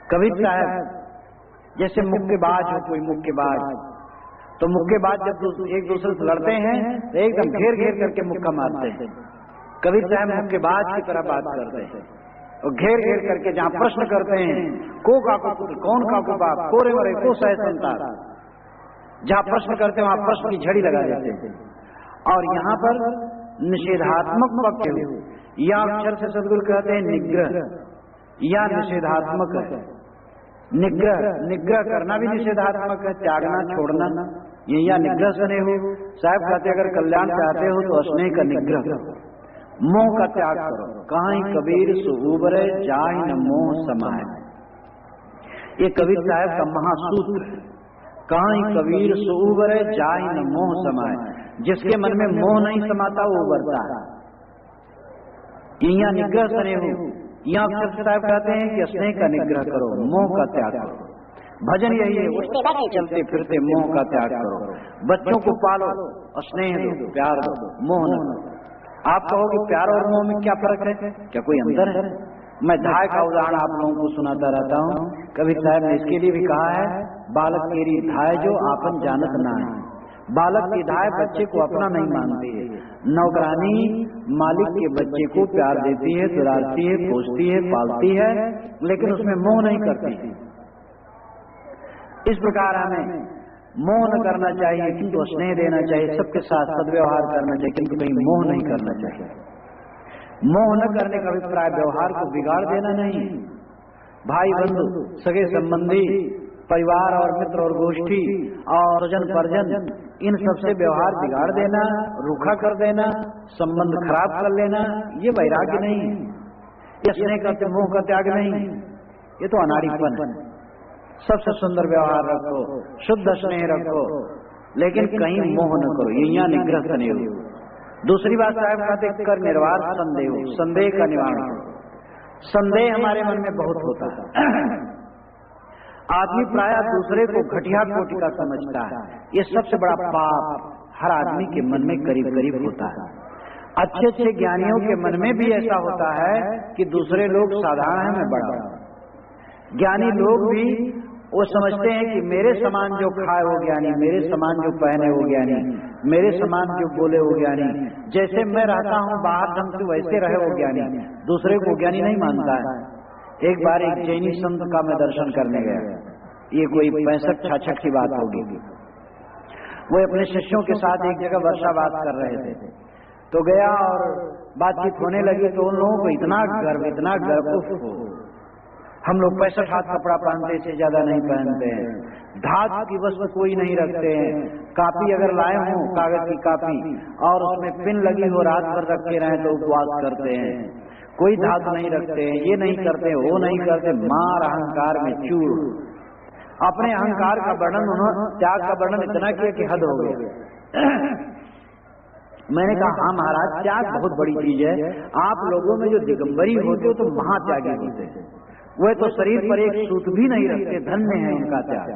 कबीर साहब जैसे मुक्केबाज हो, कोई मुक्केबाज, तो मुक्केबाज जब एक दूसरे से लड़ते हैं तो एकदम घेर घेर करके मुक्का मारते हैं। कबीर साहब मुक्केबाज की तरह बात करते हैं और घेर घेर करके जहां प्रश्न करते हैं, को का को पुत्र, कौन का को बाप, कोरे मरे को सह संतान, जहां प्रश्न करते हैं वहां प्रश्न की झड़ी लगा देते हैं। और यहाँ पर निषेधात्मक पक्ष हो, या अक्षर से सदगुरु कहते हैं निग्रह, या निषेधात्मक है। निग्रह करना भी निषेधात्मक है, त्यागना छोड़ना, ये या निग्रह स्नेह हो। साहब कहते अगर कल्याण चाहते हो तो स्नेह का निग्रह करो, मोह का त्याग करो। कहीं कबीर सुबरे जाय न मोह समाए, ये कबीर साहब का महासूत्र है। कहीं कबीर सुबरे जाय न मोह समाए, जिसके मन में मोह नहीं समाता वो उबरता है। यहाँ निग्रह स्नेह हो, यहाँ अक्षर साहब कहते हैं कि स्नेह का निग्रह करो, मोह का त्याग करो। भजन यही है, उठते बैठे चलते फिरते मोह का त्याग करो। बच्चों को पालो, स्नेह दो, प्यार दो, मोह न दो। आप कहोगे प्यार और मोह में क्या फर्क है, क्या कोई अंतर है? मैं धाय का उदाहरण आप लोगों को सुनाता रहता हूँ। कबीर साहब ने इसके लिए भी कहा है, बालक तेरी धाय जो आपन जानत ना है। बालक की धाय बच्चे को अपना नहीं मानती है। नौकरानी मालिक के बच्चे को प्यार देती है, दुलारती है, पोसती है, पालती है, लेकिन उसमें मोह नहीं करती। इस प्रकार हमें मोह न करना चाहिए, किंतु स्नेह देना चाहिए, सबके साथ सद्व्यवहार करना चाहिए, किंतु कहीं मोह नहीं करना चाहिए। मोह न करने का अभिप्राय व्यवहार को बिगाड़ देना नहीं। भाई बंधु, सगे संबंधी, परिवार और मित्र और गोष्ठी और जन परिजन, इन सबसे व्यवहार बिगाड़ देना, रूखा कर देना, संबंध खराब कर लेना, ये वैराग्य नहीं है। ये स्नेह का, मोह का त्याग नहीं, ये तो अनाड़ीपन है। सबसे सुंदर व्यवहार रखो, शुद्ध स्नेह रखो, लेकिन कहीं मोह न करो, ये यहाँ निग्रह स्नेह हो। दूसरी बात साहब कहते कर निर्वार संदेह हो, संदेह का निवारण हो। संदेह हमारे मन में बहुत होता है। आदमी प्राय दूसरे को घटिया कोटि का समझता है, ये सबसे बड़ा पाप हर आदमी के मन में करीब करीब होता है। अच्छे अच्छे ज्ञानियों के मन में भी ऐसा होता है कि दूसरे लोग साधारण है, मैं बड़ा। ज्ञानी लोग भी वो समझते हैं कि मेरे समान जो खाए वो ज्ञानी, मेरे समान जो पहने वो ज्ञानी, मेरे समान जो बोले वो ज्ञानी, जैसे मैं रहता हूँ बाहर ढंग से वैसे रहे वो ज्ञानी। दूसरे को ज्ञानी नहीं मानता है। एक बार एक जैनी संत का मैं दर्शन करने गया, ये कोई 65-66 की बात होगी। वो अपने शिष्यों के साथ एक जगह वर्षावास कर रहे थे, तो गया और बातचीत होने लगी, तो उन लोगों को इतना गर्व हो। हम लोग 65 हाथ कपड़ा पहनते, इससे ज्यादा नहीं पहनते हैं। धातु की वस्तु कोई नहीं रखते हैं। कापी अगर लाए हो, कागज की कापी, और उसमें पिन लगी हो, रात भर रखे रहे तो उपवास करते हैं। कोई धातु नहीं रखते हैं, ये नहीं करते, वो नहीं करते। मार अहंकार में चूर। अपने अहंकार का वर्णन, उन्होंने त्याग का वर्णन इतना किया कि हद हो गया। मैंने कहा हाँ महाराज, त्याग बहुत बड़ी चीज है। आप लोगों में जो दिगंबरी होते हो तो महात्यागी होते हैं। वह तो शरीर पर एक सूत भी नहीं रखते, धन्य है उनका त्याग।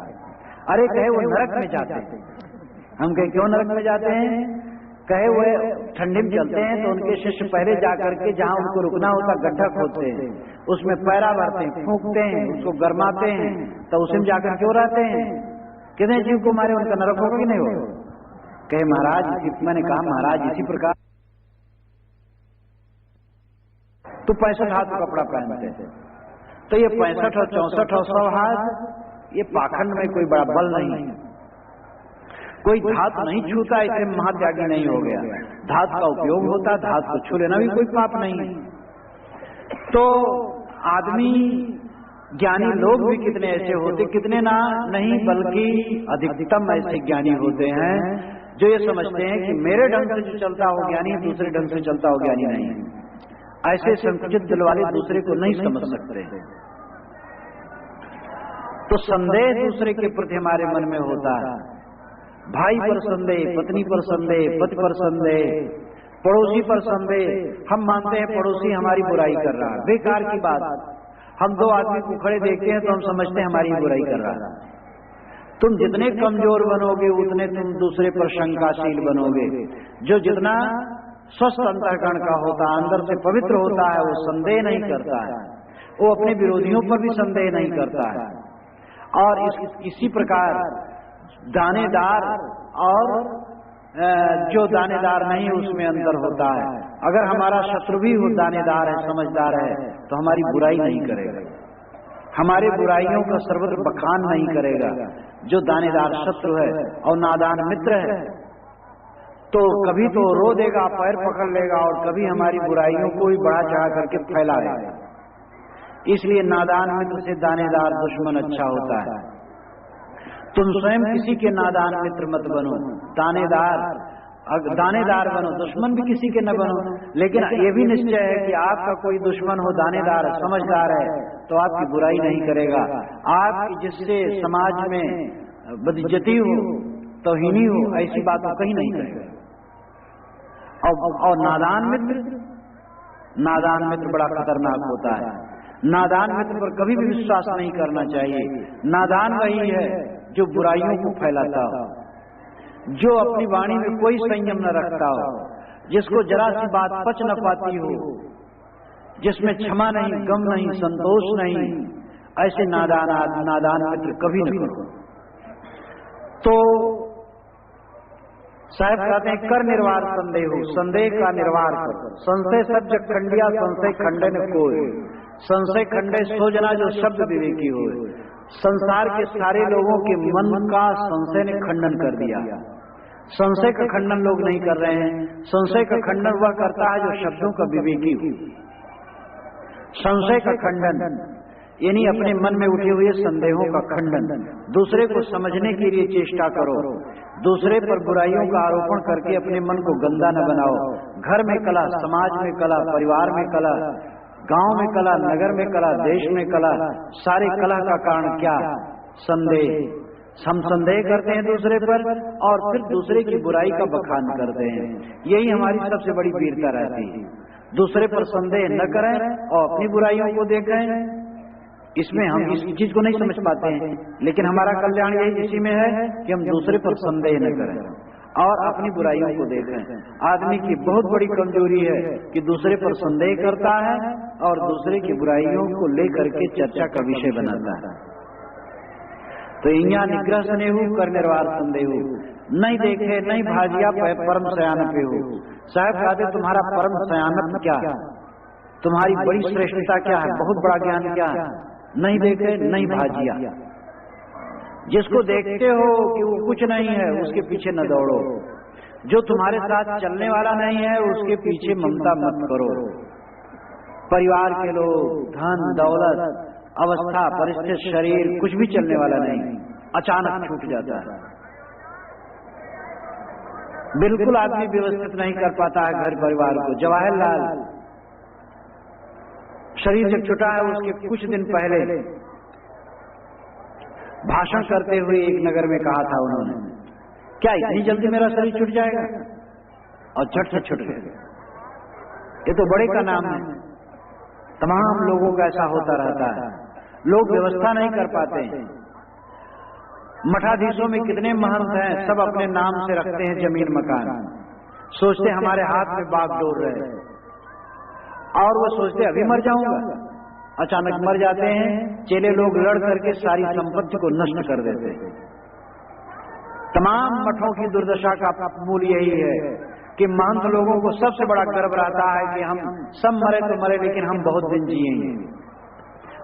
अरे कहे वो नरक में जाते हैं। हम कहे क्यों नरक में जाते हैं? कहे वो ठंडी में चलते हैं तो उनके शिष्य पहले जाकर के जहां उनको रुकना होता गड्ढा खोदते हैं, उसमें पैरा भरते हैं, फूंकते हैं, उसको गरमाते हैं, तो उसी में जाकर क्यों रहते हैं? कितने जीव को मारे, उनका नरक होगा कि नहीं होगा? कहे महाराज, मैंने कहा महाराज इसी प्रकार तो 65 हाथ कपड़ा पहनते थे, तो ये 65 और 64 और 100 हाथ, ये पाखंड में कोई बड़ा बल नहीं है। कोई धातु नहीं छूता इससे महात्यागी नहीं हो गया। धातु का उपयोग होता, धातु को छू लेना भी कोई पाप नहीं है। तो आदमी, ज्ञानी लोग भी कितने ऐसे होते, कितने ना नहीं बल्कि अधिकतम ऐसे ज्ञानी होते हैं जो ये समझते हैं कि मेरे ढंग से जो चलता हो ज्ञानी, दूसरे ढंग से चलता हो ज्ञानी नहीं। ऐसे संकुचित दिल वाले दूसरे को नहीं समझ सकते। तो संदेह दूसरे के प्रति हमारे मन में होता है। भाई पर संदेह, पत्नी पर संदेह, पति पर संदेह, पड़ोसी पर संदेह। हम मानते हैं पड़ोसी हमारी बुराई कर रहा है, बेकार की बात। हम दो आदमी को खड़े देखते हैं तो हम समझते हैं हमारी बुराई कर रहा है। तुम जितने कमजोर बनोगे उतने तुम दूसरे पर शंकाशील बनोगे। जो जितना स्वस्थ अंतःकरण का होता है, अंदर से पवित्र होता है, वो संदेह नहीं करता है। वो अपने विरोधियों पर भी संदेह नहीं करता है। और इसी प्रकार दानेदार और जो दानेदार नहीं है उसमें अंतर होता है। अगर हमारा शत्रु भी वो दानेदार है, समझदार है, तो हमारी बुराई नहीं करेगा, हमारे बुराइयों का सर्वत्र बखान नहीं करेगा। जो दानेदार शत्रु है और नादान मित्र है तो कभी तो रो देगा, पैर पकड़ लेगा, और कभी हमारी बुराइयों को ही बढ़ा चढ़ा करके फैलाएगा। इसलिए नादान मित्र से दानेदार दुश्मन अच्छा होता है। तुम स्वयं किसी के नादान मित्र मत बनो, दानेदार बनो, दुश्मन भी किसी के न बनो। लेकिन ये भी निश्चय है कि आपका कोई दुश्मन हो दानेदार समझदार है तो आपकी बुराई नहीं करेगा, आप जिससे समाज में बदइज्जती हो, तौहीनी हो, ऐसी बातों कहीं नहीं करेगा। और नादान मित्र बड़ा खतरनाक होता है। नादान मित्र पर कभी भी विश्वास नहीं करना चाहिए। नादान वही है जो बुराइयों को फैलाता हो, जो अपनी वाणी में कोई संयम न रखता हो, जिसको जरा सी बात पच न पाती हो, जिसमें क्षमा नहीं, गम नहीं, संतोष नहीं, ऐसे नादान मित्र कभी न करो। तो साहब कहते हैं कर निर्वार संदेह हो, संदेह का निर्वार करो। संशय सब्ज खंडिया संशय खंडन कोई, संशय खंडे सो जना जो शब्द विवेकी हो। संसार के सारे लोगों के मन का संशय ने खंडन कर दिया। संशय का खंडन लोग नहीं कर रहे हैं, संशय का खंडन वह करता है जो शब्दों का विवेकी हो। संशय का खंडन यानी अपने मन में उठे हुए संदेहों का खंडन। दूसरे को समझने के लिए चेष्टा करो, दूसरे पर बुराइयों का आरोपण करके अपने मन को गंदा न बनाओ। घर में कला, समाज में कला, परिवार में कला, गांव में कला, नगर में कला, देश में कला, सारे कला का कारण क्या? संदेह। हम संदेह करते हैं दूसरे पर और फिर दूसरे की बुराई का बखान करते हैं। यही हमारी सबसे बड़ी वीरता रहती है। दूसरे पर संदेह न करें और अपनी बुराइयों को देखें। इसमें हम इस चीज को नहीं समझ पाते हैं, लेकिन हमारा कल्याण यही इसी में है कि हम दूसरे पर संदेह न करें और अपनी बुराइयों को देखें। आदमी की बहुत बड़ी कमजोरी है कि दूसरे पर संदेह करता है और दूसरे की बुराइयों को लेकर के चर्चा का विषय बनाता है। तो इया निग्रह स्नेहु कर निर्वार संदेहु, नहीं देखे नहीं भाजिया परम सयान पे हो। साहब कहते तुम्हारा परम सयानत क्या है, तुम्हारी बड़ी श्रेष्ठता क्या है, बहुत बड़ा ज्ञान क्या है? नहीं देखे नहीं भाजिया। जिसको देखते हो कि वो कुछ नहीं है उसके पीछे न दौड़ो, जो तुम्हारे साथ चलने वाला नहीं है उसके पीछे ममता मत करो। परिवार के लोग, धन दौलत, अवस्था, परिस्थिति, शरीर कुछ भी चलने वाला नहीं, अचानक छूट जाता है। बिल्कुल आदमी व्यवस्थित नहीं कर पाता है घर परिवार को। जवाहरलाल शरीर जब छुटा है उसके कुछ दिन पहले भाषण करते हुए एक नगर में कहा था उन्होंने, क्या इतनी जल्दी मेरा शरीर छूट जाएगा? और झट से छूट गया। ये तो बड़े का नाम है। तमाम लोगों का ऐसा होता रहता है, लोग व्यवस्था नहीं कर पाते। मठाधीशों में कितने महंत हैं, सब अपने नाम से रखते हैं जमीन मकान, सोचते हमारे हाथ में बागडोर रहे, और वो सोचते अभी मर जाऊंगा, अचानक मर जाते हैं। चेले लोग लड़ करके सारी संपत्ति को नष्ट कर देते हैं। तमाम मठों की दुर्दशा का मूल यही है कि महंत लोगों को सबसे बड़ा गर्व रहता है कि हम सब मरे तो मरे लेकिन हम बहुत दिन जिएंगे।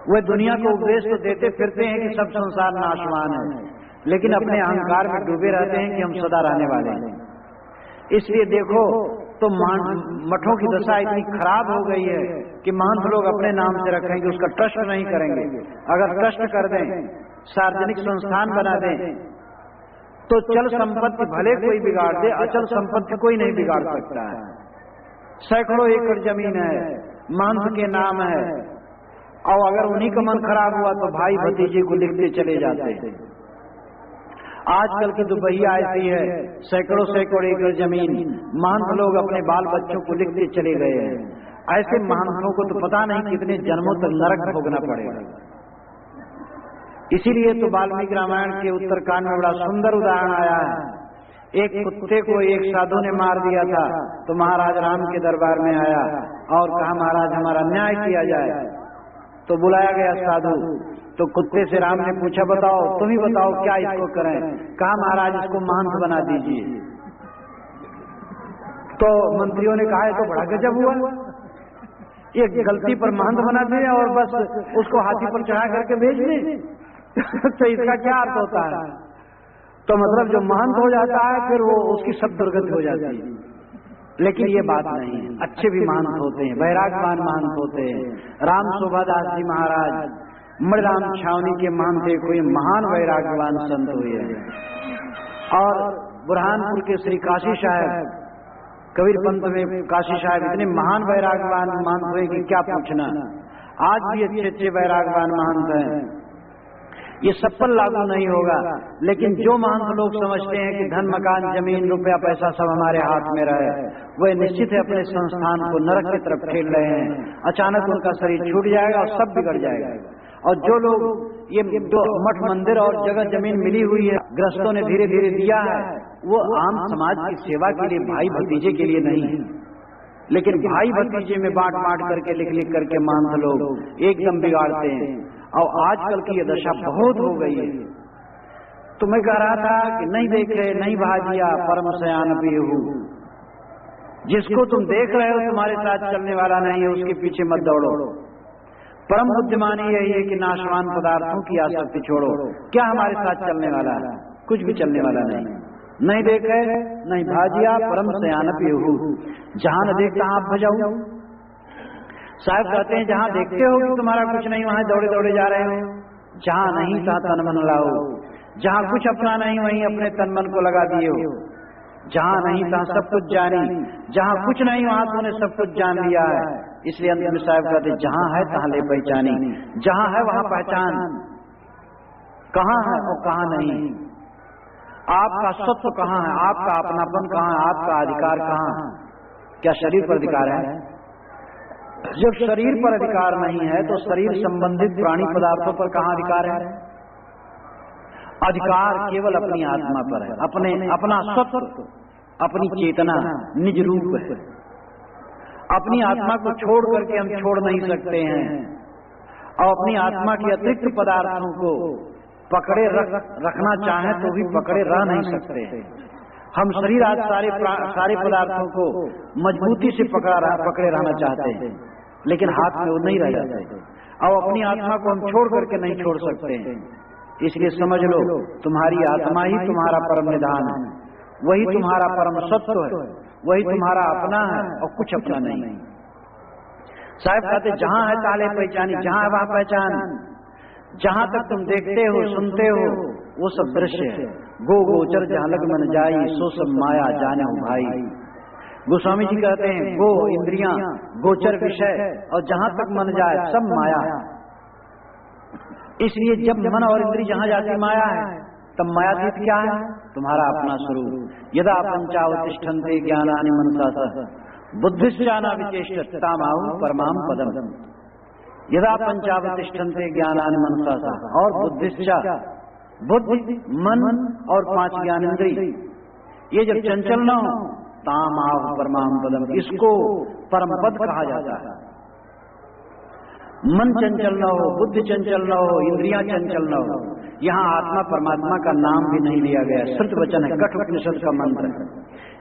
वे दुनिया को उपदेश तो देते फिरते हैं कि सब संसार नाशवान है, लेकिन अपने अहंकार में डूबे रहते हैं कि हम सदा रहने वाले हैं। इसलिए देखो तो मठों की दशा इतनी खराब हो गई है कि महंत लोग अपने नाम से रखेंगे, उसका ट्रस्ट नहीं करेंगे। अगर ट्रस्ट कर दें, सार्वजनिक संस्थान बना दें, तो चल संपत्ति भले कोई बिगाड़ दे, अचल संपत्ति कोई नहीं बिगाड़ सकता है। सैकड़ों एकड़ जमीन है, महंत के नाम है, और अगर उन्हीं का मन खराब हुआ तो भाई भतीजे को लिखते चले जाते हैं। आजकल की दुबैया ऐसी है, सैकड़ों एकड़ जमीन, महंत लोग अपने बाल बच्चों को लिखते चले गए हैं। ऐसे महंतों को तो पता नहीं कितने जन्मों तक नरक भोगना पड़ेगा। इसीलिए तो वाल्मीकि रामायण के उत्तरकांड में बड़ा सुंदर उदाहरण आया है। एक कुत्ते को एक साधु ने मार दिया था, तो महाराज राम के दरबार में आया और कहा महाराज हमारा न्याय किया जाए। तो बुलाया गया साधु, तो कुत्ते से राम ने पूछा, बताओ तुम ही बताओ क्या इसको करें। कहा महाराज इसको महंत बना दीजिए। तो मंत्रियों ने कहा तो बड़ा गजब हुआ, एक गलती पर महंत बना दिया और बस उसको हाथी पर चढ़ा करके भेज दे। तो इसका क्या अर्थ होता है? तो मतलब जो महंत हो जाता है फिर वो उसकी सब दुर्गति हो जाती है। लेकिन ये बात नहीं है, अच्छे भी महंत होते हैं, वैराग्यवान महंत होते हैं। राम शोभादास जी महाराज मणिराम छावनी के महंत थे, कोई महान वैराग्यवान संत हुए हैं। और बुरहानपुर के श्री काशी साहब कबीर पंथ में काशी साहब इतने महान वैराग्यवान महंत हुए कि क्या पूछना। आज भी अच्छे अच्छे वैराग्यवान महंत हैं। ये सब पर लागू नहीं होगा, लेकिन जो महंत लोग समझते हैं कि धन मकान जमीन रुपया पैसा सब हमारे हाथ में रहे, वे निश्चित है अपने संस्थान को नरक की तरफ ठेल रहे हैं। अचानक उनका शरीर छूट जाएगा और सब बिगड़ जाएगा। और जो लोग ये जो मठ मंदिर और जगह जमीन मिली हुई है गृहस्थों ने धीरे धीरे दिया है, वो आम समाज की सेवा के लिए, भाई भतीजे के लिए नहीं, लेकिन भाई भतीजे में बांट बांट करके लिख लिख करके महंत लोग एकदम बिगाड़ते हैं। और आजकल की ये दशा बहुत हो गई है। तो मैं कह रहा था कि नहीं देखे नहीं भाजिया परम सयान पीहू, जिसको तुम देख रहे हो तुम्हारे साथ चलने वाला नहीं है, उसके पीछे मत दौड़ो। परम बुद्धिमानी यही है कि नाशवान पदार्थों की आसक्ति छोड़ो। क्या हमारे साथ चलने वाला है? कुछ भी चलने वाला नहीं। नहीं देखे नहीं भाजिया परम सयान पीहू, जहां न देखता आप भजाऊ। साहब कहते हैं जहां देखते हो कि तुम्हारा कुछ नहीं वहां दौड़े दौड़े जा रहे हो, जहां नहीं तहां तन मन लाओ। जहां कुछ अपना नहीं वहीं अपने तन मन को लगा दिए हो। जहां नहीं तहां सब कुछ जानी, जहां कुछ नहीं वहां तूने सब कुछ जान लिया है। इसलिए अंत में साहब कहते जहां है तहां ले पहचानी, जहां है वहां पहचान, कहां है और कहां नहीं, आपका सत्व कहां है, आपका अपनापन कहां है, आपका अधिकार कहां है। क्या शरीर पर अधिकार है? जब शरीर पर अधिकार नहीं है तो शरीर संबंधित प्राणी पदार्थों पर कहां अधिकार है? अधिकार केवल अपनी आत्मा पर है, अपना सत्व, अपनी चेतना, निज रूप है। अपनी आत्मा को छोड़ करके हम छोड़ नहीं सकते हैं, और अपनी आत्मा के अतिरिक्त पदार्थों को पकड़े रखना चाहें तो भी पकड़े रह नहीं सकते। हम शरीर आज सारे पदार्थों को मजबूती से पकड़े रहना चाहते हैं, लेकिन हाथ में वो नहीं रह जाते। और अपनी आत्मा को हम छोड़ करके नहीं छोड़ सकते। इसलिए समझ लो तुम्हारी आत्मा ही तुम्हारा परम निधान है, वही तुम्हारा परम सत्व है, वही तुम्हारा अपना है और कुछ अपना नहीं। साहब कहते जहां है ताले पहचानी, जहां है वहां पहचान। जहां तक तुम देखते हो सुनते हो वो सब दृश्य है। गो गोचर जहां लग मन जाई, सो सब माया जाने हो भाई। गोस्वामी जी कहते हैं गो इंद्रियां, गोचर विषय, और जहां तक मन जाए सब माया है। इसलिए जब मन और इंद्री जहां जाती माया है, तब मायातीत क्या है? तुम्हारा अपना स्वरूप। यदा पंचावतिष्ठन्ते ज्ञानानि मनसा बुद्धिश्चाना विचेष्ट तामाहु परमाम पदम। यदा पंचावतिष्ठन्ते ज्ञानानि मनसा, और बुद्धिश्चा, बुद्धि मन और 5 ज्ञानेंद्रिय ये जब चंचल न हो, तामाहु परमाम पदम, इसको परम पद कहा जाता है। मन चंचल न हो, बुद्धि चंचल न हो, इंद्रियां चंचल न हो, यहाँ आत्मा परमात्मा का नाम भी नहीं लिया गया। श्रुत वचन है, कठ उपनिषद का मंत्र है।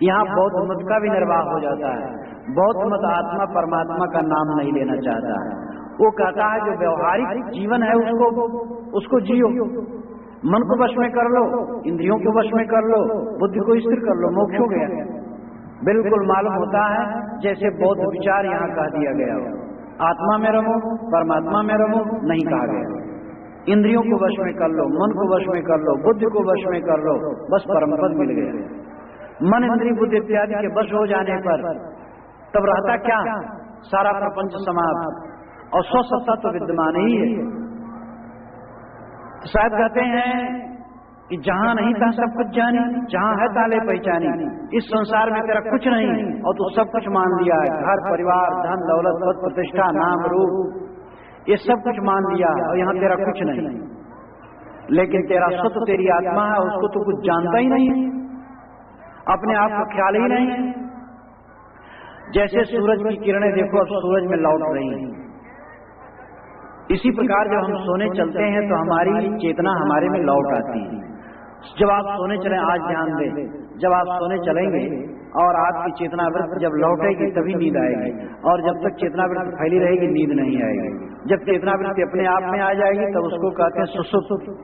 यहाँ बौद्ध मत का भी निर्वाह हो जाता है। बौद्ध मत आत्मा परमात्मा का नाम नहीं लेना चाहता है। वो कहता है जो व्यवहारिक जीवन है उसको जियो, मन को वश में कर लो, इंद्रियों को वश में कर लो, बुद्धि को स्थिर कर लो, मोक्ष हो गया। बिल्कुल मालूम होता है जैसे बौद्ध विचार यहाँ कह दिया गया हो। आत्मा में रहो, परमात्मा में रहो नहीं कहा गया। इंद्रियों को वश में कर लो, मन को वश में कर लो, बुद्धि को वश में कर लो, बस परम पद मिल गया। मन इंद्रिय बुद्धि इत्यादि के वश हो जाने पर तब रहता क्या? सारा प्रपंच समाप्त और स्वसत्ता तो विद्यमान ही है। शायद कहते हैं कि जहां नहीं था सब कुछ जानी, जहां है ताले पहचानी। इस संसार में तेरा कुछ नहीं और तू सब कुछ मान लिया है। घर परिवार धन दौलत पद प्रतिष्ठा नाम रूप ये सब कुछ मान लिया और यहाँ तेरा कुछ नहीं। लेकिन तेरा सत्य तेरी आत्मा है, उसको तो कुछ जानता ही नहीं, अपने आप को ख्याल ही नहीं। जैसे सूरज की किरणें देखो अब सूरज में लौट रही हैं, इसी प्रकार जब हम सोने चलते हैं तो हमारी चेतना हमारे में लौट आती है। जब आप सोने चले, आज ध्यान दें, जब आप सोने चलेंगे और आपकी चेतनावृत्ति जब लौटेगी तभी नींद आएगी, और जब तक चेतनावृत्ति फैली रहेगी नींद नहीं आएगी। जब चेतनावृत्ति अपने आप में आ जाएगी तब उसको कहते हैं सुषुप्ति।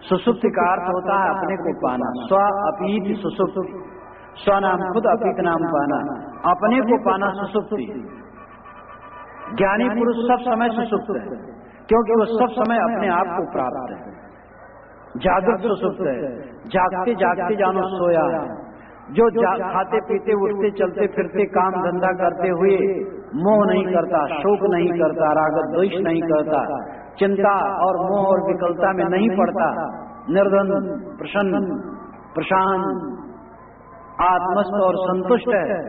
सुषुप्ति का अर्थ होता है अपने को पाना। स्व अपीत सुषुप्ति, स्व नाम खुद, अपीत नाम पाना, अपने को पाना सुषुप्ति। ज्ञानी पुरुष सब समय सुषुप्त है, क्योंकि वो सब समय अपने आप को प्राप्त है। जागृत सुषुप्त है, जागते जागते जानो सोया है। जो खाते पीते उठते चलते फिरते काम धंधा करते हुए मोह नहीं करता, शोक नहीं करता, राग द्वेष नहीं करता, चिंता और मोह और विकलता में नहीं पड़ता, निर्द्वंद प्रसन्न प्रशांत आत्मस्थ और संतुष्ट है,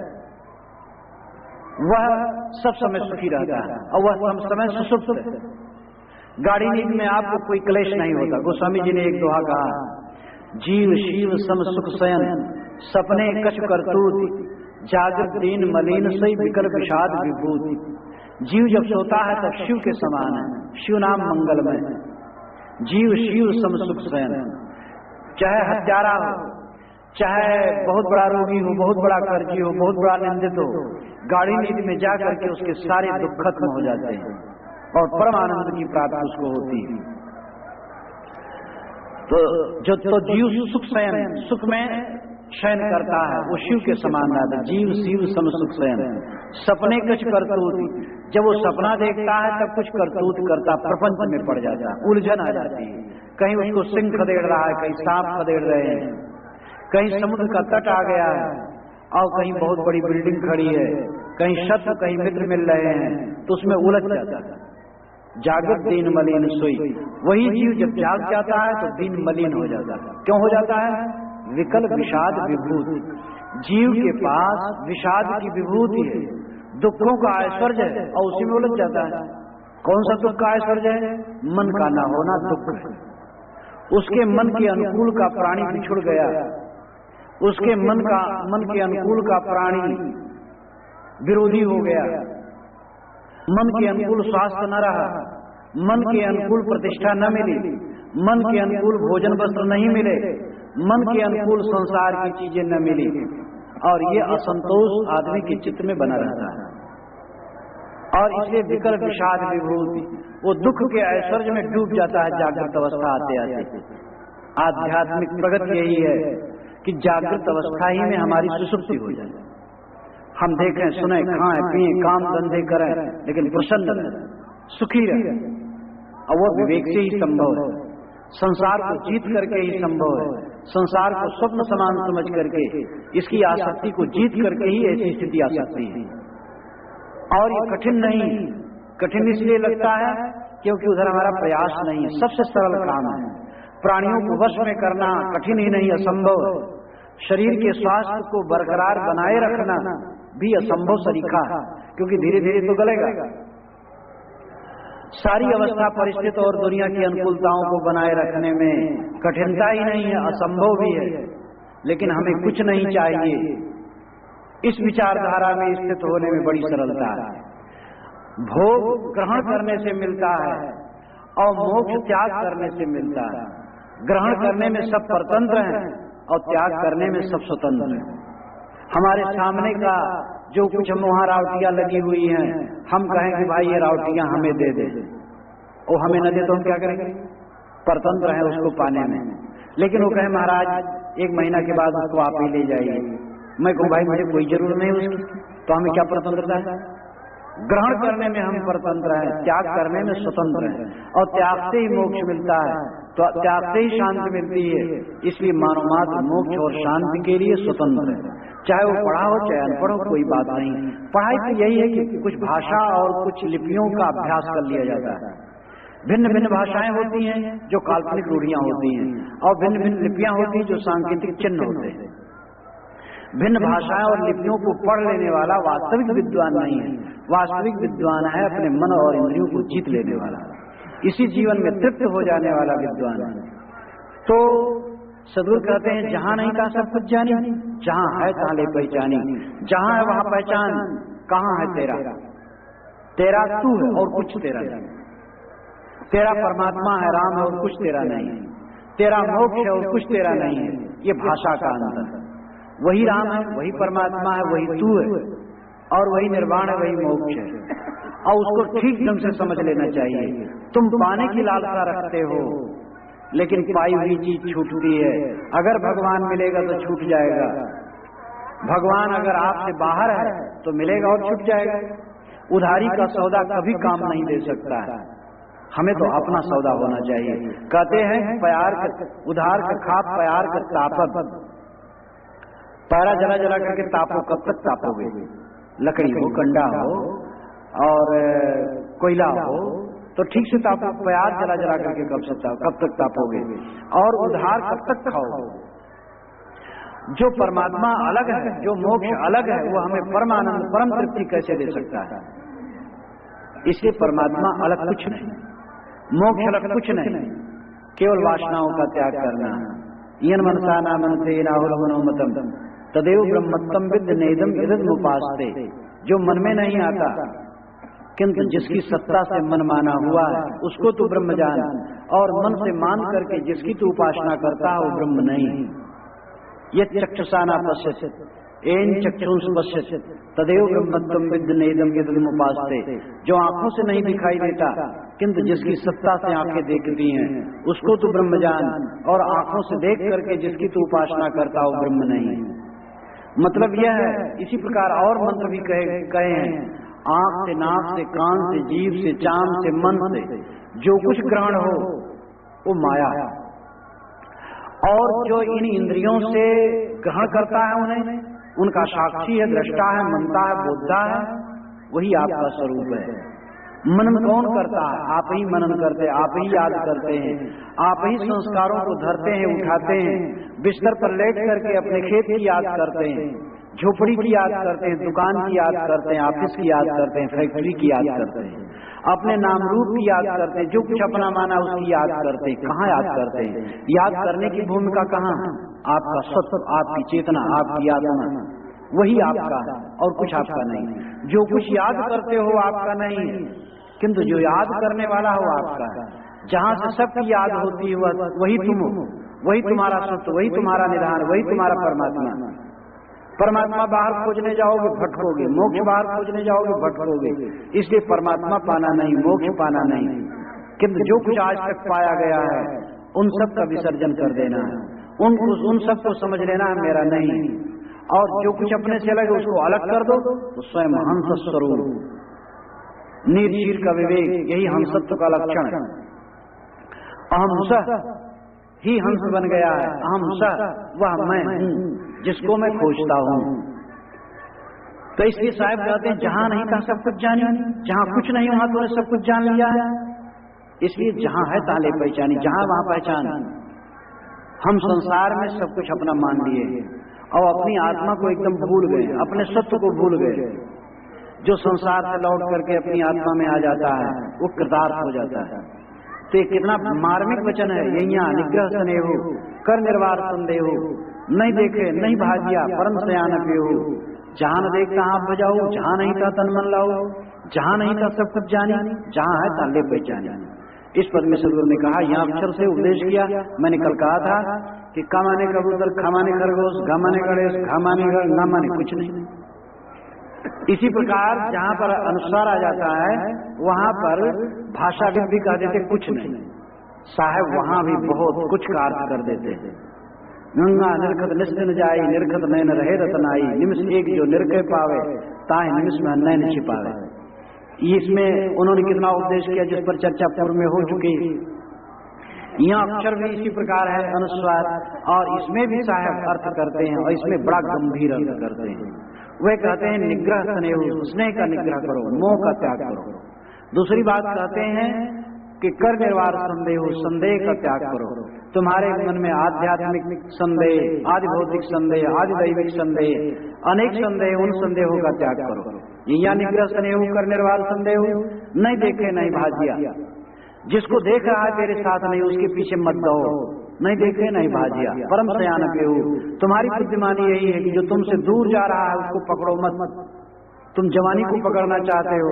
वह सब समय सुखी रहता है और वह सब समय सुषुप्त है। गाड़ी नींद में आपको कोई क्लेश नहीं होता। गोस्वामी जी ने एक दोहा कहा, जीव शिव सम सुख शयन, सपने कछ करतूत, जागृत दीन मलिन सही विकल विषाद विभूति। जीव जब सोता है तब शिव के समान है, शिव नाम मंगलमय। जीव शिव सम सुख शयन, चाहे हत्यारा हो, चाहे बहुत बड़ा रोगी हो, बहुत बड़ा कर्जी हो, बहुत बड़ा निंदित हो, गाड़ी नींद में जा करके उसके सारे दुख खत्म हो जाते हैं और परम आनंद की प्राप्ति उसको होती है। तो जीव सुख शयन, सुख में शयन करता है, वो शिव के समान रहता है। जीव शिव सम सुख शयन, सपने कुछ करतूत, जब वो सपना देखता है तब कुछ करतूत करता, प्रपंच में पड़ जाता है, उलझन आ जाती है। कहीं उसको सिंह खदेड़ रहा है, कहीं सांप खदेड़ रहे हैं, कहीं समुद्र का तट आ गया है और कहीं बहुत बड़ी बिल्डिंग खड़ी है, कहीं शत्रु कहीं मित्र मिल रहे हैं, तो उसमें उलझ जाता है। जागृत दीन मलिन सोई, वही जीव जब जाग जाता है तो दीन मलिन हो जाता है। क्यों हो जाता है? विकल विषाद विभूति, जीव के पास विषाद की विभूति है, दुखों का ऐश्वर्य है और उसी में उलझ जाता है। कौन सा दुख का ऐश्वर्य है? मन का न होना दुख है। उसके मन के अनुकूल का प्राणी बिछुड़ गया, उसके मन के अनुकूल का प्राणी विरोधी हो गया, मन के अनुकूल स्वास्थ्य न रहा, मन के अनुकूल प्रतिष्ठा न मिली, मन के अनुकूल भोजन वस्त्र नहीं मिले, मन के अनुकूल संसार की चीजें न मिली, और ये असंतोष आदमी के चित्त में बना रहता है। और इसलिए विकल विषाद विभूति, वो दुख के ऐश्वर्य में डूब जाता है जागृत अवस्था आते आते। आध्यात्मिक प्रगति यही है कि जागृत अवस्था ही में हमारी सुषुप्ति हो जाए। हम देखें, सुने, खाएं, पिए, काम धंधे करें, लेकिन प्रसन्न रहे, सुखी रहे, और वो विवेक से ही संभव है। संसार को जीत करके ही संभव है। संसार को स्वप्न समान समझ करके, इसकी आसक्ति को जीत करके ही ऐसी स्थिति आ सकती है। और ये कठिन नहीं, कठिन इसलिए लगता है क्योंकि उधर हमारा प्रयास नहीं है। सबसे सरल काम है। प्राणियों को वश में करना कठिन ही नहीं, असंभव है। शरीर के स्वास्थ्य को बरकरार बनाए रखना भी असंभव सरीखा है, क्योंकि धीरे धीरे तो गलेगा। सारी अवस्था परिस्थिति और दुनिया की अनुकूलताओं को बनाए रखने में कठिनता ही नहीं है, असंभव भी है। लेकिन हमें कुछ नहीं चाहिए, इस विचारधारा में स्थित होने में बड़ी सरलता है। भोग ग्रहण करने से मिलता है और मोक्ष त्याग करने से मिलता है। ग्रहण करने में सब परतंत्र हैं और त्याग करने में सब स्वतंत्र हैं। हमारे सामने का जो कुछ हम वहां रावटियां लगी हुई हैं, हम कहें कि भाई ये रावटियां हमें दे दे, और हमें न दे तो हम क्या करेंगे? परतंत्र हैं उसको पाने में। लेकिन वो कहे महाराज 1 महीना के बाद उसको आप ही ले जाइए, मैं कहूँ भाई मुझे कोई जरूरत नहीं उसकी, तो हमें क्या परतंत्रता है? ग्रहण करने में हम परतंत्र हैं, त्याग करने में स्वतंत्र हैं, और त्याग से ही मोक्ष मिलता है, तो त्याग से ही शांति मिलती है। इसलिए मानव मात्र मोक्ष और शांति के लिए स्वतंत्र है, चाहे वो पढ़ा हो चाहे अनपढ़ हो, कोई बात नहीं। पढ़ाई तो यही है कि कुछ भाषा और कुछ लिपियों का अभ्यास कर लिया जाता है। भिन्न भिन्न भाषाएं होती हैं जो काल्पनिक रूढ़ियां होती हैं, और भिन्न भिन्न लिपियां होती हैं जो सांकेतिक चिन्ह होते हैं। भिन्न भाषाएं और लिपियों को पढ़ लेने वाला वास्तविक विद्वान नहीं है। वास्तविक विद्वान है अपने मन और इंद्रियों को जीत लेने वाला, इसी जीवन में तृप्त हो जाने वाला विद्वान है। तो सदगुरु कहते हैं जहां नहीं कहा सब कुछ जानी, जहां है तहां ले पहचानी। जहां है वहां पहचान, कहां है तेरा? तेरा तू है और कुछ तेरा नहीं। तेरा परमात्मा है राम है और कुछ तेरा नहीं है, तेरा मोक्ष है और कुछ तेरा नहीं है, ये भाषा का अंतर है। वही राम है, वही परमात्मा है, वही तू है, और वही निर्वाण है, वही मोक्ष है, और उसको ठीक ढंग से समझ लेना चाहिए। तुम पाने की लालसा रखते हो, लेकिन पाई हुई चीज छूटती है। अगर भगवान मिलेगा तो छूट जाएगा, भगवान अगर आपसे बाहर है तो मिलेगा और छूट जाएगा। उधारी का सौदा कभी काम नहीं दे सकता है, हमें तो अपना सौदा होना चाहिए। कहते हैं प्यार उधार का खाप प्यार का तापत, पैरा जला जला करके तापो, कब तक तापोगे? लकड़ी हो, कंडा हो और कोयला हो तो ठीक से तापो, प्यार जला जला करके कब तक तापोगे? और उधार कब तक खाओगे? जो परमात्मा अलग है, जो मोक्ष अलग है, वो हमें परमानंद परम तृप्ति कैसे दे सकता है? इसलिए परमात्मा अलग कुछ नहीं, मोक्ष अलग कुछ नहीं, केवल वासनाओं का त्याग करना। यन मनसा ना मनते नाहुल मनोमतम तदेव ब्रह्मत्तम विद नेदम इदमुपास्ते। जो मन में नहीं आता किंतु जिसकी सत्ता से मन माना हुआ है उसको तू ब्रह्म जान, और मन से मान करके जिसकी तू उपासना करता है वो ब्रह्म नहीं। ये चक्षुषाना पश्यत एन चक्षुष पश्यत तदेव ब्रह्मत्वम विद नेदम इदमुपास्ते। जो आंखों से नहीं दिखाई देता किंतु जिसकी सत्ता से आंखें देखती हैं उसको तू ब्रह्म जान, और आंखों से देख करके जिसकी तू उपासना करता हो ब्रह्म नहीं। मतलब यह है। इसी प्रकार और मंत्र भी कहे हैं, आंख से, नाक से, कान से, जीभ से, चांद से, मन से जो कुछ ग्रहण हो वो माया है, और जो इन इंद्रियों से ग्रहण करता है उन्हें, उनका साक्षी है, दृष्टा है, मनता है, बोधता है, वही आपका स्वरूप है। मनन कौन करता है? आप ही मनन करते हैं, आप ही याद करते हैं, आप ही संस्कारों को धरते हैं, उठाते हैं, बिस्तर पर लेट करके अपने खेत की याद करते हैं, झोपड़ी की याद करते हैं, दुकान की याद करते हैं, ऑफिस की याद करते हैं, फैक्ट्री की याद करते हैं, अपने नाम रूप की याद करते हैं, जो कुछ अपना माना उसकी याद करते हैं। कहाँ याद करते हैं? याद करने की भूमिका कहाँ? आपका सत्व, आपकी चेतना, आपकी आत्मा, वही आपका है और कुछ आपका नहीं। जो कुछ याद करते हो आपका नहीं, किंतु जो याद करने वाला हो आपका है। जहाँ से सबकी याद होती है वही तुम हो, वही तुम्हारा सत्य, वही तुम्हारा निधान, वही तुम्हारा परमात्मा। परमात्मा बाहर खोजने जाओगे भटकोगे, मोक्ष बाहर खोजने जाओगे भटकोगे। इसलिए परमात्मा पाना नहीं, मोक्ष पाना नहीं, किंतु जो कुछ आज तक पाया गया है उन सब का विसर्जन कर देना है, उन सब को समझ लेना है मेरा नहीं, और जो कुछ अपने से अलग उसको अलग कर दो तो स्वयं हंस स्वरूप निर्जीर का विवेक, यही हंसत्व का लक्षण है। अहंसः ही हंस बन गया है, अहंसः वह मैं हूँ जिसको मैं खोजता हूँ। तो इसलिए साहब कहते हैं जहां नहीं था सब कुछ जानी, जहां कुछ नहीं वहां तूने सब कुछ जान लिया है। इसलिए जहां है ताले पहचानी, जहां वहां पहचान। हम संसार में सब कुछ अपना मान लिए और अपनी आत्मा को एकदम भूल गए, अपने सत्य को भूल गए। जो संसार से लौट करके अपनी आत्मा में आ जाता है वो कृतार्थ हो जाता है। तो ये कितना मार्मिक वचन है। यही निग्रह स्नेहो कर निर्वार संदेहो, नहीं देखे नहीं भाजिया परम सयान पेहो। जहां न देखता हाथ बजाओ, जहां नहीं था तन मन लाओ, जहां नहीं था सब कुछ जानी, जहां है ताले पहचानी। इस पद में सदगुरु ने कहा, यहाँ अक्षर से उपदेश किया। मैंने कल कहा था कि क माने कबूतर, ख माने खरगोश, घ माने गणेश, घ माने गण, न माने कुछ नहीं। इसी प्रकार जहाँ पर अनुसार आ जाता है वहाँ पर भाषा भी कह देते कुछ नहीं, साहब वहाँ भी बहुत कुछ का अर्थ कर देते हैं। गंगा निर्खत निश्चिन जाई, निर्खत नैन रहे रतनाई, निमिष एक जो निर्कय पावे ताहि निमिष में नैन छिपावे। इसमें उन्होंने कितना उपदेश किया जिस पर चर्चा पूर्व में हो चुकी। यहाँ अक्षर भी इसी प्रकार है अनुस्वार, और इसमें भी साहब अर्थ करते हैं, और इसमें बड़ा गंभीर अर्थ करते हैं। वे कहते हैं निग्रह स्नेह, स्नेह का निग्रह करो, मोह का त्याग करो। दूसरी बात कहते हैं कि कर निर्वार संदेह, संदेह का त्याग करो। तुम्हारे मन में आध्यात्मिक संदेह, आदि भौतिक संदेह, आदि दैविक संदेह, अनेक संदेह, उन संदेहों का त्याग करो। यह निग्रह स्नेह कर निर्वार संदेह, नहीं देखे नहीं भाजिया। जिसको देख रहा है तेरे साथ नहीं उसके पीछे मत दौड़, नहीं देखे नहीं भाजिया परम सयान पेहू। तुम्हारी बुद्धिमानी यही है कि जो तुमसे दूर जा रहा है उसको पकड़ो मत। तुम जवानी को पकड़ना चाहते हो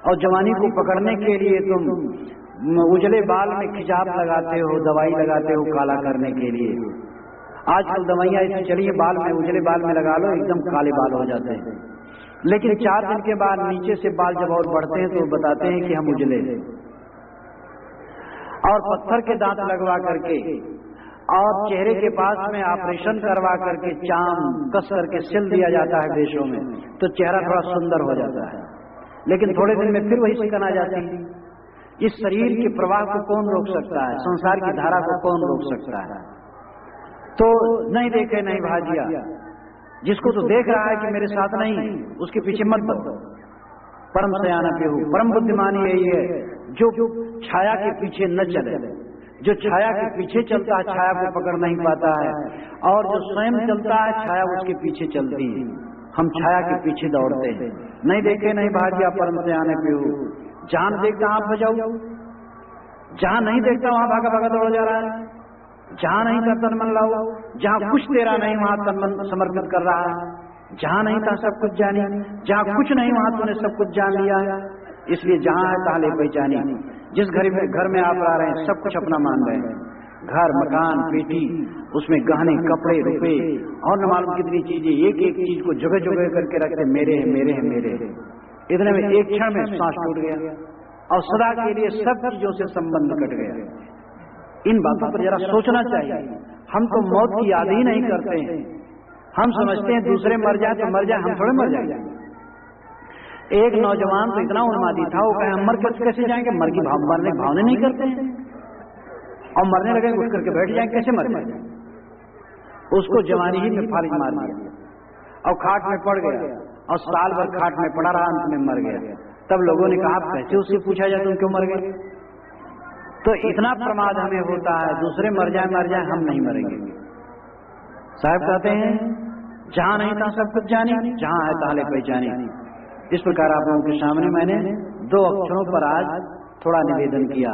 और जवानी को पकड़ने के लिए तुम उजले बाल में खिजाब लगाते हो, दवाई लगाते हो काला करने के लिए। आजकल दवाइयां ऐसी चली है, बाल में उजले बाल में लगा लो एकदम काले बाल हो जाते हैं। लेकिन 4 दिन के बाद नीचे से बाल जब और बढ़ते हैं तो बताते हैं कि हम उजले हैं। और पत्थर के दांत लगवा करके और चेहरे के पास में ऑपरेशन करवा करके चाम कस करके सिल दिया जाता है देशों में, तो चेहरा थोड़ा सुंदर हो जाता है। लेकिन थोड़े दिन में फिर वही सिकन आ जाती है। इस शरीर के प्रवाह को कौन रोक सकता है? संसार की धारा को कौन रोक सकता है? तो नहीं देखे नहीं भाजिया, जिसको तो देख रहा है कि मेरे साथ नहीं, उसके पीछे मत दो। परम सयाना पे हो, परम बुद्धिमानी यही है जो छाया के पीछे न चले। जो छाया के पीछे चलता है छाया को पकड़ नहीं पाता है, और जो स्वयं चलता है छाया उसके पीछे चलती है। हम छाया के पीछे दौड़ते हैं। नहीं देखे नहीं भाजिया, परम सयाने पे हो। जहां देखता आप बजाओ, जहां नहीं देखता वहां भागा भागा दौड़ जा रहा है। जहां नहीं था तन मन लाओ, जहां कुछ तेरा नहीं वहां तन मन समर्पित कर रहा है। जहां नहीं था सब कुछ जानी, जहां कुछ नहीं वहां तूने सब कुछ जान लिया है। इसलिए जहां है ताले पहचानी। जिस घर में आप रह रहे हैं सब कुछ अपना मान रहे हैं, घर मकान पेटी, उसमें गहने कपड़े रुपए और न मालूम कितनी चीजें, एक एक चीज को जगह जगह करके रखते, मेरे हैं मेरे हैं मेरे हैं। इतने में एक क्षण में सांस टूट गया और सदा के लिए सब चीजों से संबंध कट गया। इन बातों पर जरा सोचना चाहिए। हम तो मौत की याद ही नहीं करते हैं। हम समझते हैं दूसरे मर जाए तो मर जाए, हम थोड़े मर जाएंगे। एक नौजवान तो इतना उन्मादी था, वो कहे हम मर कैसे जाएंगे, मर की मरने भावने नहीं करते हैं, और मरने लगे उठ करके बैठ जाए, कैसे मर जाए। उसको जवानी ही में फालिज मार दिया और खाट में पड़ गया, और साल भर खाट में पड़ा रहा, अंत में मर गया। तब लोगों ने कहा कैसे उससे पूछा जाए तुम क्यों मर गए। तो इतना प्रमाद हमें होता है, दूसरे मर जाए हम नहीं मरेंगे। साहब कहते हैं जहां नहीं था सब कुछ जानी, जहां है ताले पहचानी। इस प्रकार आप लोगों के सामने मैंने 2 अक्षरों पर आज थोड़ा निवेदन किया।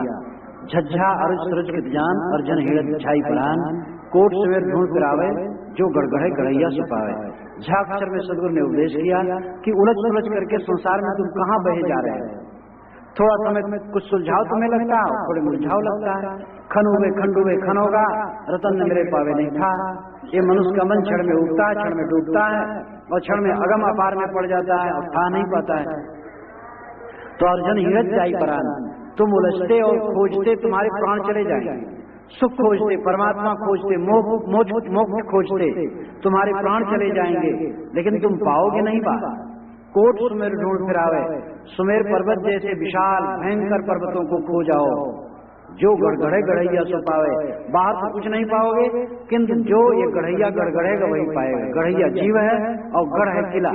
झज्झा अरुज सरुज कृत जान, अर्जन हिड़त छाई परान, कोट सवेर ढूंढ फिरावे, जो गड़गड़े गड़ैया सुपावे। झा अक्षर में सदगुरु ने उपदेश किया कि उलझ सुलझ करके संसार में तुम कहां बहे जा रहे हो। थोड़ा समय में कुछ सुलझाव तुम्हें लगता है, थोड़े मुरझाव लगता है। खन डूबे खन होगा, रतन न मेरे पावे नहीं था। ये मनुष्य का मन क्षण में उगता है, क्षण में डूबता है, और क्षण में अगम अपार में पड़ जाता है और था नहीं पाता है। तो अर्जुन हिरत जाई परान, तुम उलझते और खोजते तुम्हारे प्राण चले जाएंगे। सुख खोजते, परमात्मा खोजते, मोक्ष खोजते तुम्हारे प्राण चले जाएंगे, लेकिन तुम पाओगे नहीं बात। कोट सुमेर ढूंढ फिरावे, सुमेर पर्वत जैसे विशाल भयंकर पर्वतों को खो जाओ, जो गड़गड़े गड़ैया सुपावे। बाहर तो कुछ नहीं पाओगे, किंतु जो ये गड़ैया गड़गड़ेगा वही पाएगा। गड़ैया जीव है और गढ़ है किला,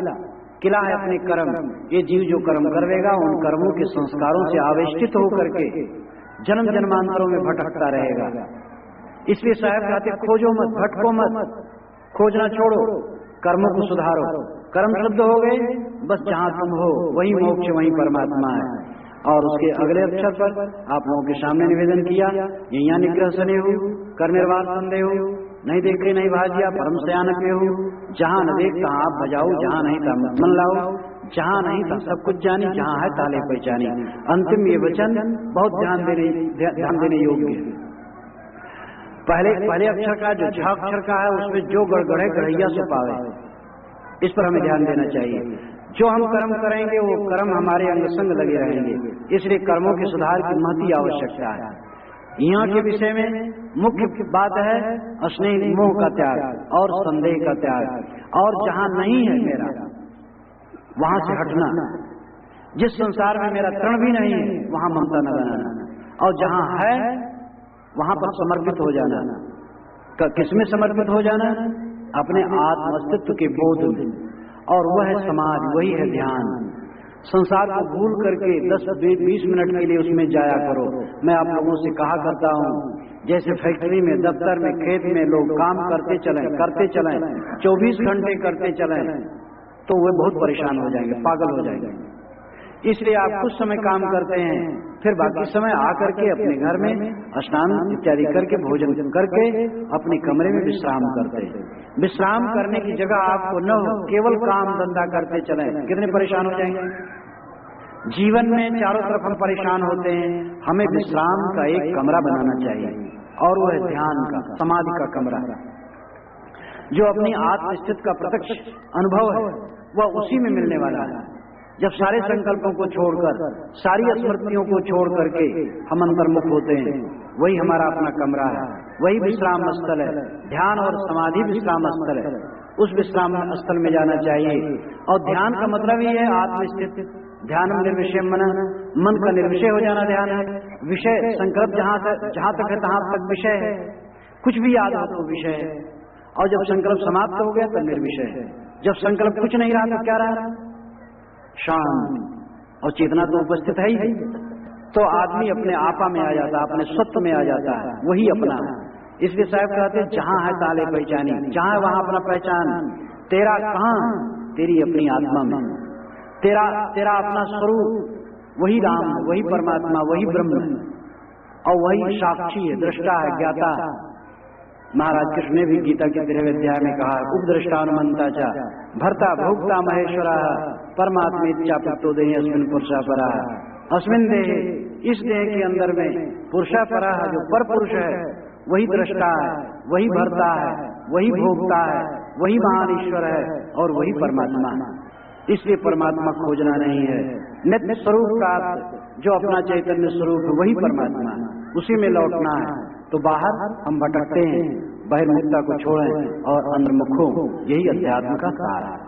किला है अपने कर्म। ये जीव जो कर्म करेगा उन कर्मों के संस्कारों से आवेष्टित होकर के जन्म जन्मांतरों में भटकता रहेगा। इसलिए साहब कहते खोजो मत, भटको मत, खोजना छोड़ो, कर्मों को सुधारो। कर्म शुद्ध हो गए, बस जहां तुम हो वही मोक्ष, वही परमात्मा है। और उसके अगले अक्षर पर आप लोगों के सामने निवेदन किया, यहाँ निग्रह सने हो, कर निर्वाण संदेह हो, नहीं देखे नहीं भाजिया, परम सयान पे हो। जहां न देख तहां आप बजाओ, जहां नहीं था मन लाओ, जहां नहीं था सब कुछ जानी, जहां है ताले पहचानी। अंतिम ये वचन बहुत ध्यान देने योग्य है। पहले अक्षर का जो झ अक्षर का है उसमें जो गड़गड़े गड़ैया सुपावे, इस पर हमें ध्यान देना चाहिए। जो हम कर्म करेंगे वो कर्म हमारे अंग संग लगे रहेंगे, इसलिए कर्मों के सुधार की महती आवश्यकता है। यहाँ के विषय में मुख्य बात है स्नेह मोह का त्याग और संदेह का त्याग, और जहां नहीं है मेरा वहां से हटना। जिस संसार में मेरा तृण भी नहीं है वहां ममता न बनाना, और जहां है वहां पर समर्पित हो जाना। किसमें समर्पित हो जाना? अपने आत्म अस्तित्व के बोध में, और वह है समाज, वही है ध्यान। संसार को भूल करके 10-20 मिनट के लिए उसमें जाया करो। मैं आप लोगों से कहा करता हूँ, जैसे फैक्ट्री में, दफ्तर में, खेत में लोग काम करते चलें 24 घंटे करते चलें तो वे बहुत परेशान हो जाएंगे, पागल हो जाएंगे। इसलिए आप कुछ समय काम करते हैं, फिर बाकी समय आकर के अपने घर में स्नान इत्यादि करके भोजन करके अपने कमरे में विश्राम करते हैं। विश्राम करने की जगह आपको न हो, केवल काम धंधा करते चलें, कितने परेशान हो जाएंगे। जीवन में चारों तरफ हम परेशान होते हैं, हमें विश्राम का एक कमरा बनाना चाहिए, और वो है ध्यान का, समाधि का कमरा। जो अपनी आत्मस्थिति का प्रत्यक्ष अनुभव है वह उसी में मिलने वाला है। जब सारे संकल्पों को छोड़कर, सारी स्मृतियों को छोड़ करके हम अंतर्मुख होते हैं, वही हमारा अपना कमरा है, वही विश्राम स्थल है। ध्यान और समाधि विश्राम स्थल है, उस विश्राम स्थल में जाना चाहिए। और ध्यान का मतलब ही है आत्मस्थिति। ध्यानम निर्विषय मन का निर्विषय हो जाना ध्यान है। विषय संकल्प जहां तक है तहां तक विषय है, कुछ भी याद हो तो विषय है। और जब संकल्प समाप्त हो गया तो निर्विषय है। जब संकल्प कुछ नहीं रहा तो क्या रहा? शांत। और चेतना तो उपस्थित है ही, तो आदमी अपने आपा में आ जाता है, अपने सत्व में आ जाता है, वही अपना है। इसलिए साहब कहते हैं जहां है ताले पहचानी, जहां है वहां अपना पहचान। तेरा कहां? तेरी अपनी आत्मा में। तेरा अपना स्वरूप वही राम है, वही परमात्मा, वही ब्रह्म है, और वही साक्षी है, दृष्टा है, ज्ञाता है। महाराज कृष्ण ने भी गीता के 13वें अध्याय में कहा, उपदृष्टानुमंता चा भर्ता भोक्ता महेश्वरा परमात्मेत्या प्रतो देहि अस्मिन् पुरुषा परा। अस्मिन् देह, इस देह के अंदर में पुरुषा परा, जो पर पुरुष है वही दृष्टा है, वही भर्ता है, वही भोक्ता है, वही महान ईश्वर है, और वही परमात्मा है। इसलिए परमात्मा खोजना नहीं है। नित्य स्वरूप का जो अपना चैतन्य स्वरूप है वही परमात्मा है, उसी में लौटना है। तो बाहर हम भटकते हैं, बहिर्मुखता को छोड़ें और अंतर्मुख हो, यही अध्यात्म का सार है।